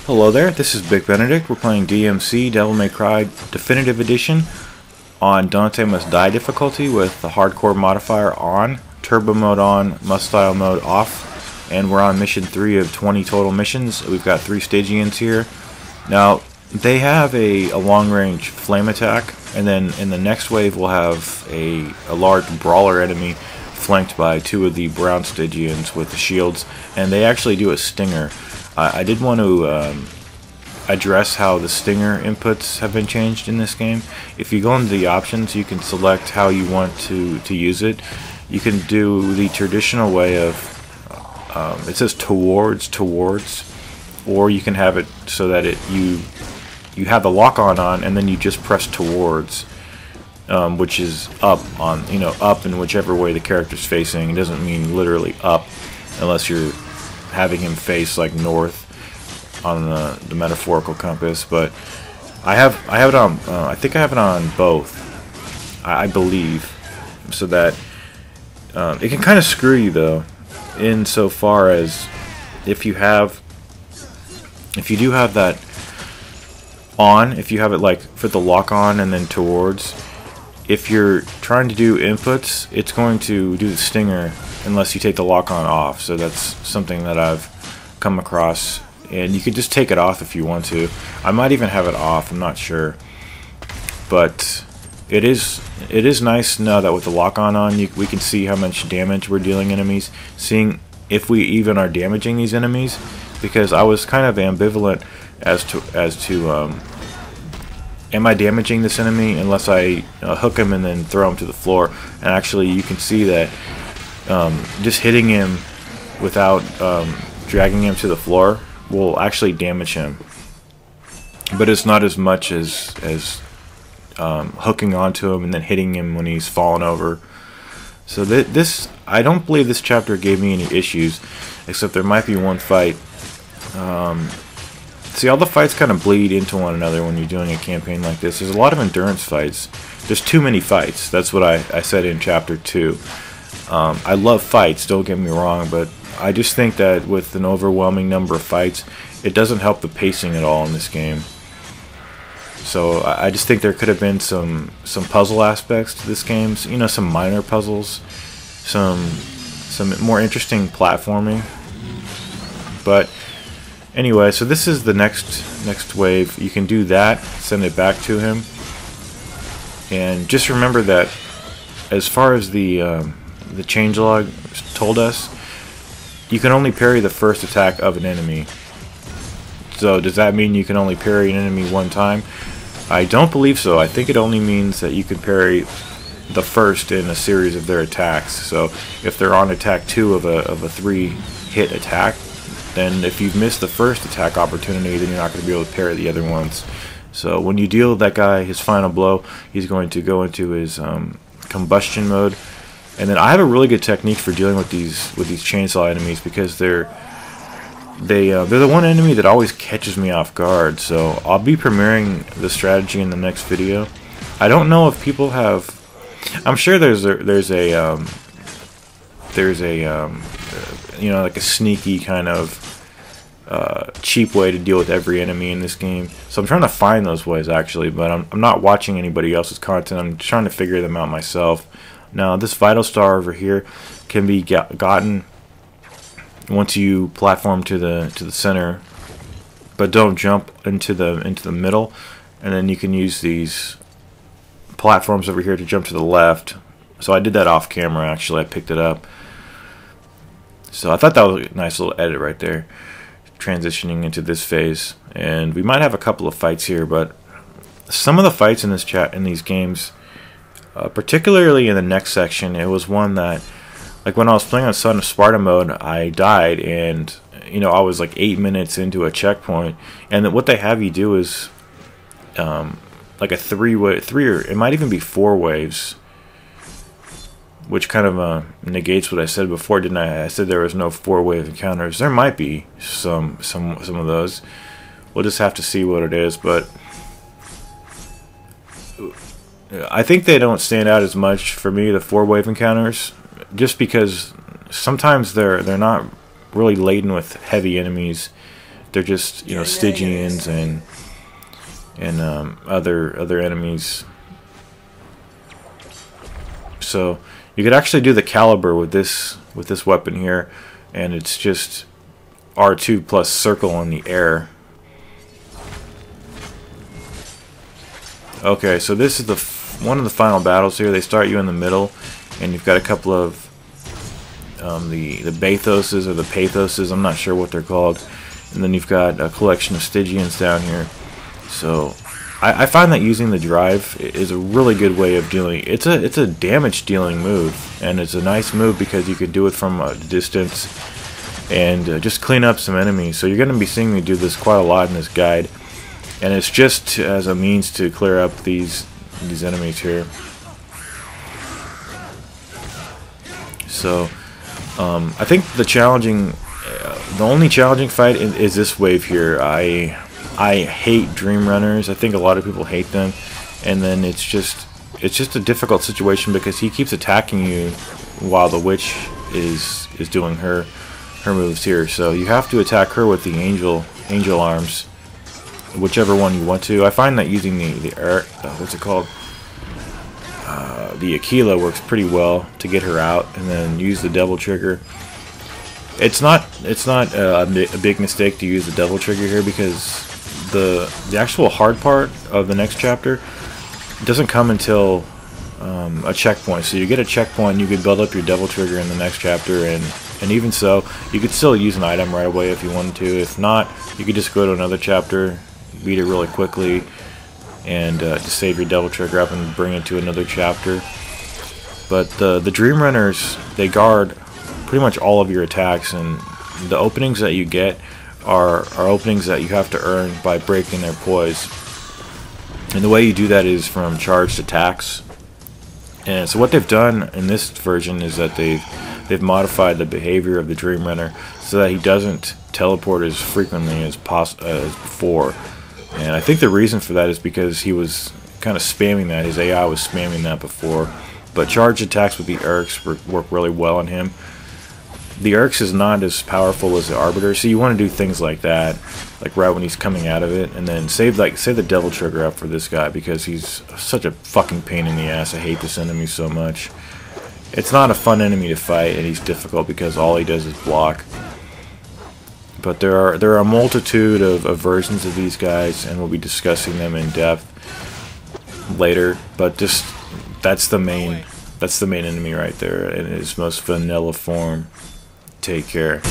Hello there, this is Big Benedict. We're playing DMC Devil May Cry Definitive Edition on Dante Must Die difficulty with the hardcore modifier on, turbo mode on, must style mode off, and we're on mission 3 of 20 total missions. We've got 3 Stygians here. Now, they have a long-range flame attack, and then in the next wave we'll have a large brawler enemy flanked by 2 of the brown Stygians with the shields, and they actually do a stinger. I did want to address how the stinger inputs have been changed in this game. If you go into the options, you can select how you want to use it. You can do the traditional way of, it says towards, or you can have it so that you have the lock-on on, and then you just press towards, which is up on, up in whichever way the character's facing. It doesn't mean literally up, unless you're having him face like north on the metaphorical compass. But I have it on. I think I have it on both. I believe, so that it can kind of screw you though, insofar as if you do have that on, if you have it like for the lock on and then towards, if you're trying to do inputs, it's going to do the stinger unless you take the lock on off. So that's something that I've come across, and you could just take it off if you want to. I might even have it off, I'm not sure, but it is nice now that with the lock on we can see how much damage we're dealing enemies, seeing if we even are damaging these enemies, because I was kind of ambivalent as to am I damaging this enemy unless I hook him and then throw him to the floor. And actually you can see that just hitting him without dragging him to the floor will actually damage him, but it's not as much as hooking onto him and then hitting him when he's fallen over. So this, I don't believe this chapter gave me any issues, except there might be one fight. See, all the fights kind of bleed into one another when you're doing a campaign like this. There's a lot of endurance fights. There's too many fights. That's what I said in chapter 2. I love fights, don't get me wrong, but I just think that with an overwhelming number of fights, it doesn't help the pacing at all in this game. So I just think there could have been some puzzle aspects to this game, some minor puzzles, some more interesting platforming. But anyway, so this is the next wave. You can do that, send it back to him, and just remember that as far as the changelog told us, you can only parry the first attack of an enemy. So does that mean you can only parry an enemy one time? I don't believe so. I think it only means that you can parry the first in a series of their attacks. So if they're on attack 2 of a 3-hit attack, then if you've missed the first attack opportunity, then you're not going to be able to parry the other ones. So when you deal that guy his final blow, he's going to go into his combustion mode. And then I have a really good technique for dealing with these chainsaw enemies, because they're the one enemy that always catches me off guard. So I'll be premiering the strategy in the next video. I don't know if people have. I'm sure there's a like a sneaky kind of cheap way to deal with every enemy in this game. So I'm trying to find those ways actually, but I'm not watching anybody else's content. I'm trying to figure them out myself. Now this vital star over here can be gotten once you platform to the center, but don't jump into the middle, and then you can use these platforms over here to jump to the left. So I did that off camera actually. I picked it up. So I thought that was a nice little edit right there, transitioning into this phase. And we might have a couple of fights here, but some of the fights in these games, particularly in the next section, it was one that, like when I was playing on Son of Sparta mode, I died, and I was like 8 minutes into a checkpoint, and what they have you do is like a 3 or it might even be 4 waves, which kind of negates what I said before, didn't I? I said there was no 4-wave encounters. There might be some of those. We'll just have to see what it is, but I think they don't stand out as much for me, the 4-wave encounters, just because sometimes they're not really laden with heavy enemies. They're just, you know, Stygians and other enemies. So you could actually do the caliber with this weapon here, and it's just R2 plus circle in the air. Okay, so this is one of the final battles here. They start you in the middle, and you've got a couple of the Bathoses or the Pathoses, I'm not sure what they're called, and then you've got a collection of Stygians down here. So I find that using the drive is a really good way of dealing. It's a damage dealing move, and it's a nice move because you can do it from a distance and just clean up some enemies. So you're going to be seeing me do this quite a lot in this guide, and it's just as a means to clear up these enemies here. So I think the only challenging fight is this wave here. I hate Dream Runners. I think a lot of people hate them, and then it's just a difficult situation because he keeps attacking you while the witch is doing her moves here. So you have to attack her with the angel arms, whichever one you want to. I find that using the what's it called? The Aquila works pretty well to get her out, and then use the devil trigger. It's not a big mistake to use the devil trigger here because the actual hard part of the next chapter doesn't come until a checkpoint. So you get a checkpoint, you could build up your devil trigger in the next chapter, and even so, you could still use an item right away if you wanted to. If not, you could just go to another chapter, beat it really quickly, and just save your devil trigger up and bring it to another chapter. But the Dream Runners, they guard pretty much all of your attacks, and the openings that you get are openings that you have to earn by breaking their poise. And the way you do that is from charged attacks. And so what they've done in this version is that they've modified the behavior of the Dream Runner so that he doesn't teleport as frequently as before. And I think the reason for that is because he was kind of spamming that. His AI was spamming that before. But charged attacks with the Erks work really well on him. The Erks is not as powerful as the Arbiter, so you want to do things like that, like right when he's coming out of it, and then save the devil trigger up for this guy because he's such a fucking pain in the ass. I hate this enemy so much. It's not a fun enemy to fight, and he's difficult because all he does is block. But there are a multitude of versions of these guys, and we'll be discussing them in depth later. But just that's the main enemy right there in his most vanilla form. Take care.